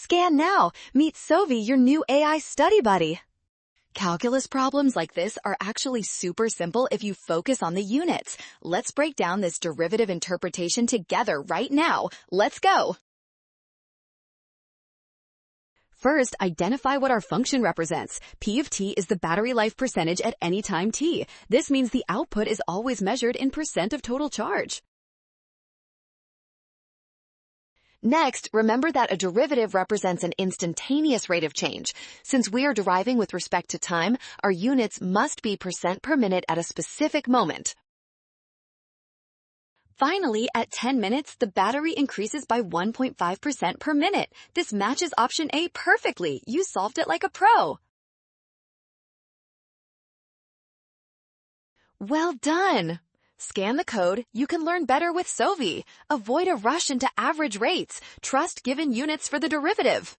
Scan now. Meet Sovi, your new AI study buddy. Calculus problems like this are actually super simple if you focus on the units. Let's break down this derivative interpretation together right now. Let's go. First, identify what our function represents. P of t is the battery life percentage at any time t. This means the output is always measured in percent of total charge. Next, remember that a derivative represents an instantaneous rate of change. Since we are deriving with respect to time, our units must be percent per minute at a specific moment. Finally, at 10 minutes, the battery increases by 1.5% per minute. This matches option A perfectly. You solved it like a pro. Well done! Scan the code. You can learn better with Sovi. Avoid a rush into average rates. Trust given units for the derivative.